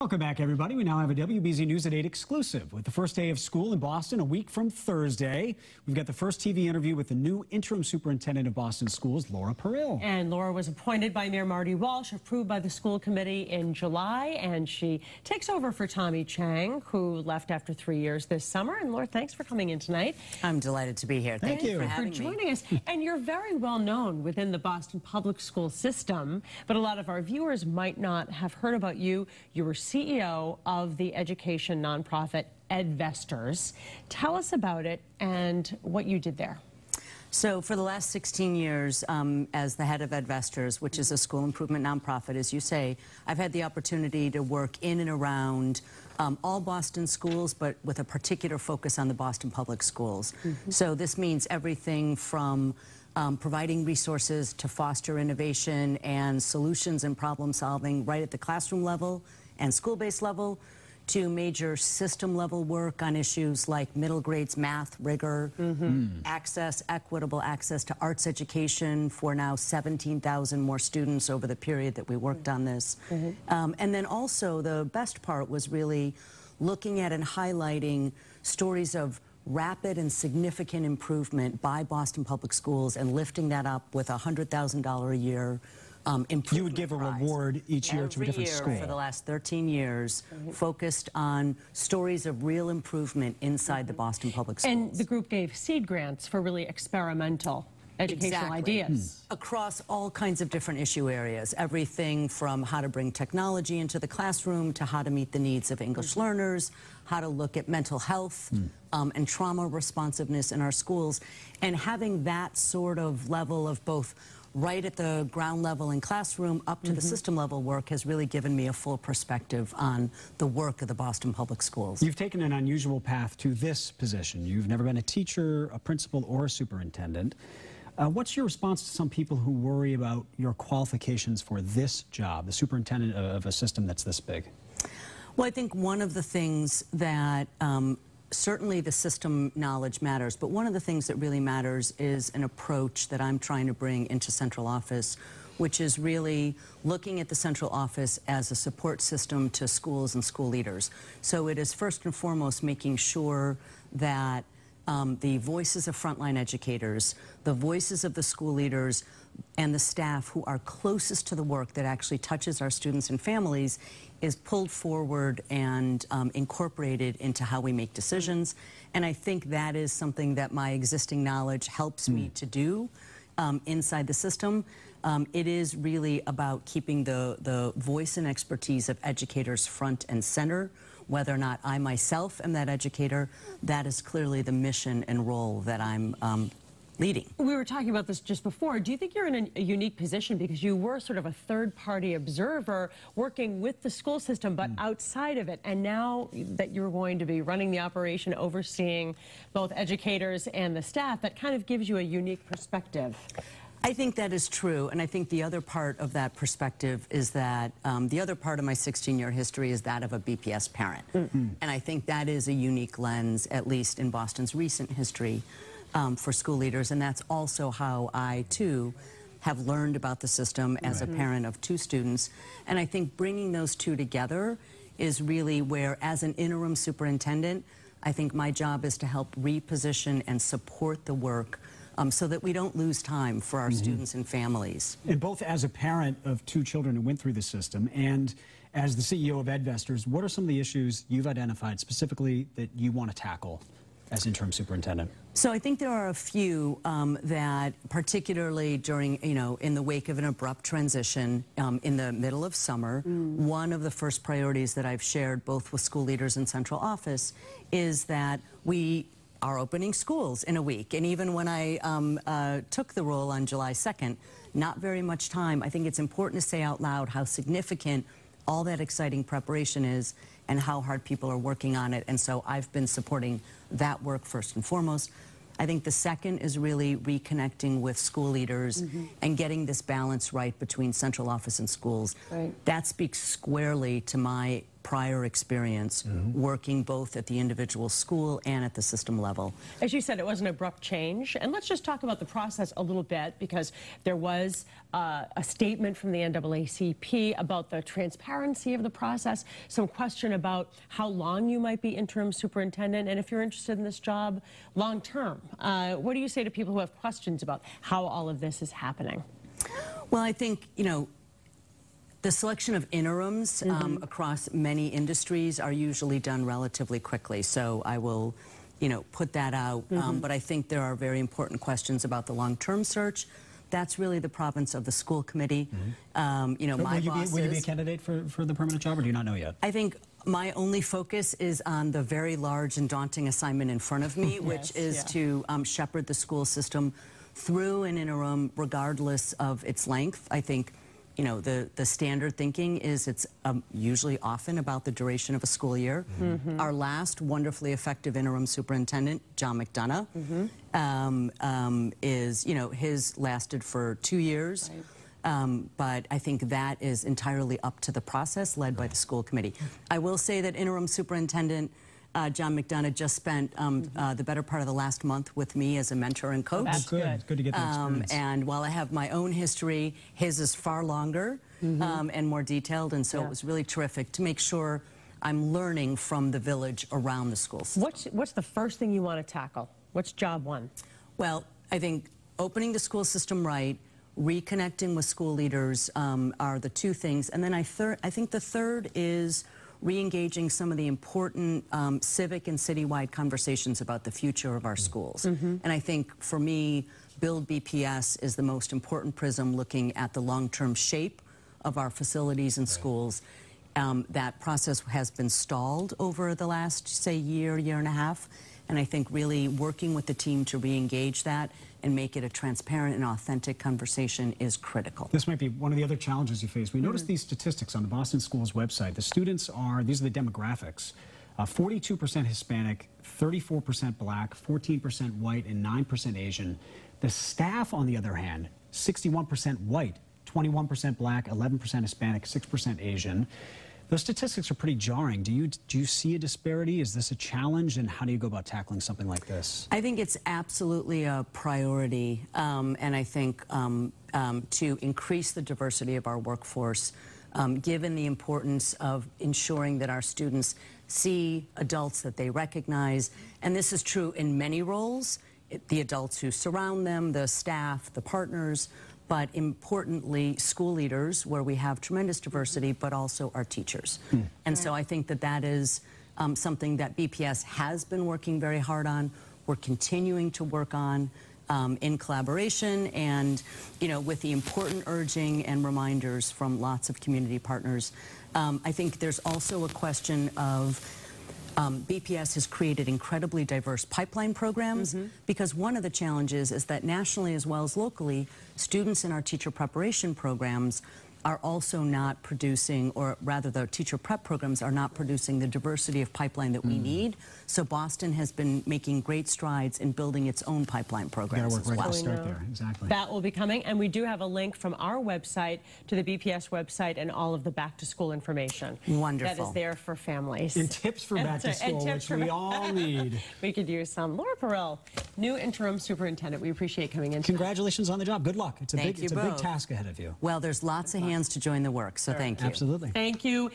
Welcome back, everybody. We now have a WBZ News at 8 exclusive with the first day of school in Boston, a week from Thursday. We've got the first TV interview with the new interim superintendent of Boston schools, Laura Perille. And Laura was appointed by Mayor Marty Walsh, approved by the school committee in July, and she takes over for Tommy Chang, who left after 3 years this summer. And Laura, thanks for coming in tonight. I'm delighted to be here. Thank you for joining us. And you're very well known within the Boston public school system, but a lot of our viewers might not have heard about you. You were CEO of the education nonprofit Edvestors. Tell us about it and what you did there. So for the last 16 years, as the head of Edvestors, which is a school improvement nonprofit, as you say, I've had the opportunity to work in and around all Boston schools, but with a particular focus on the Boston public schools. So this means everything from providing resources to foster innovation and solutions and problem solving right at the classroom level and school-based level, to major system-level work on issues like middle grades math rigor, access, equitable access to arts education for now 17,000 more students over the period that we worked on this. And then also the best part was really looking at and highlighting stories of rapid and significant improvement by Boston Public Schools and lifting that up with a $100,000 a year You would give a reward each year to a different school. For the last 13 years, focused on stories of real improvement inside the Boston Public Schools. And the group gave seed grants for really experimental educational ideas. Across all kinds of different issue areas, everything from how to bring technology into the classroom to how to meet the needs of English learners, how to look at mental health and trauma responsiveness in our schools, and having that sort of level of both right at the ground level in classroom up to the system level work has really given me a full perspective on the work of the Boston Public Schools. You've taken an unusual path to this position. You've never been a teacher, a principal, or a superintendent. What's your response to some people who worry about your qualifications for this job, the superintendent of a system that's this big? Well, I think one of the things that certainly the system knowledge matters, but one of the things that really matters is an approach that I'm trying to bring into central office, which is really looking at the central office as a support system to schools and school leaders. So it is first and foremost making sure that the voices of frontline educators, the voices of the school leaders, and the staff who are closest to the work that actually touches our students and families is pulled forward and incorporated into how we make decisions. And I think that is something that my existing knowledge helps me to do inside the system. It is really about keeping the voice and expertise of educators front and center. Whether or not I myself am that educator, that is clearly the mission and role that I'm leading. We were talking about this just before. Do you think you're in a unique position because you were sort of a third-party observer working with the school system but outside of it, and now that you're going to be running the operation, overseeing both educators and the staff, that kind of gives you a unique perspective? I think that is true, and I think the other part of that perspective is that the other part of my 16-year history is that of a BPS parent. And I think that is a unique lens, at least in Boston's recent history, for school leaders, and that's also how I, too, have learned about the system as a parent of 2 students. And I think bringing those 2 together is really where, as an interim superintendent, I think my job is to help reposition and support the work so that we don't lose time for our students and families. And both as a parent of 2 children who went through the system and as the CEO of Edvestors, what are some of the issues you've identified specifically that you want to tackle as interim superintendent? So I think there are a few that, particularly during, in the wake of an abrupt transition in the middle of summer, one of the first priorities that I've shared both with school leaders and central office is that we are opening schools in a week. And even when I took the role on July 2nd, not very much time. I think it's important to say out loud how significant all that exciting preparation is and how hard people are working on it. And so I've been supporting that work first and foremost. I think the second is really reconnecting with school leaders and getting this balance right between central office and schools. That speaks squarely to my prior experience working both at the individual school and at the system level. As you said, it was an abrupt change. And let's just talk about the process a little bit, because there was a statement from the NAACP about the transparency of the process, some question about how long you might be interim superintendent, and if you're interested in this job long term. What do you say to people who have questions about how all of this is happening? Well, I think, you know, the selection of interims across many industries are usually done relatively quickly, so I will, you know, put that out. But I think there are very important questions about the long-term search. That's really the province of the school committee. You know, my bosses. Will you be a candidate for the permanent job, or do you not know yet? I think my only focus is on the very large and daunting assignment in front of me, which is to shepherd the school system through an interim, regardless of its length. I think, you know, the standard thinking is it's usually often about the duration of a school year. Our last wonderfully effective interim superintendent, John McDonough, is, you know, his lasted for 2 years. But I think that is entirely up to the process led by the school committee. I will say that interim superintendent John McDonough just spent the better part of the last month with me as a mentor and coach. That's good. Good to get the experience. And while I have my own history, his is far longer and more detailed, and so it was really terrific to make sure I'm learning from the village around the schools. What's the first thing you want to tackle? What's job one? Well, I think opening the school system right, reconnecting with school leaders are the two things, and then I think the third is re-engaging some of the important civic and citywide conversations about the future of our schools. And I think for me, Build BPS is the most important prism looking at the long-term shape of our facilities and schools. That process has been stalled over the last, say, year and a half. And I think really working with the team to re-engage that and make it a transparent and authentic conversation is critical. This might be one of the other challenges you face. We noticed these statistics on the Boston Schools website. The students are, these are the demographics, 42% Hispanic, 34% Black, 14% white, and 9% Asian. The staff, on the other hand, 61% white, 21% Black, 11% Hispanic, 6% Asian. Those statistics are pretty jarring. Do you see a disparity? Is this a challenge, and how do you go about tackling something like this? I think it's absolutely a priority, and I think to increase the diversity of our workforce, given the importance of ensuring that our students see adults that they recognize, and this is true in many roles, the adults who surround them, the staff, the partners, but importantly, school leaders, where we have tremendous diversity, but also our teachers. And so I think that that is something that BPS has been working very hard on. We're continuing to work on in collaboration and, you know, with the important urging and reminders from lots of community partners. I think there's also a question of BPS has created incredibly diverse pipeline programs because one of the challenges is that nationally as well as locally, students in our teacher preparation programs are also not producing, or rather the teacher prep programs are not producing the diversity of pipeline that we need. So Boston has been making great strides in building its own pipeline programs as well. Right to start there. Exactly. That will be coming, and we do have a link from our website to the BPS website and all of the back-to-school information. Wonderful. That is there for families. And tips for back-to-school, which we all need. We could use some. Laura Perille, new interim superintendent. We appreciate coming in. Congratulations on the job. Good luck. It's a big both. task ahead of you. Well, there's lots of hands to join the work, so thank you. Absolutely. Thank you.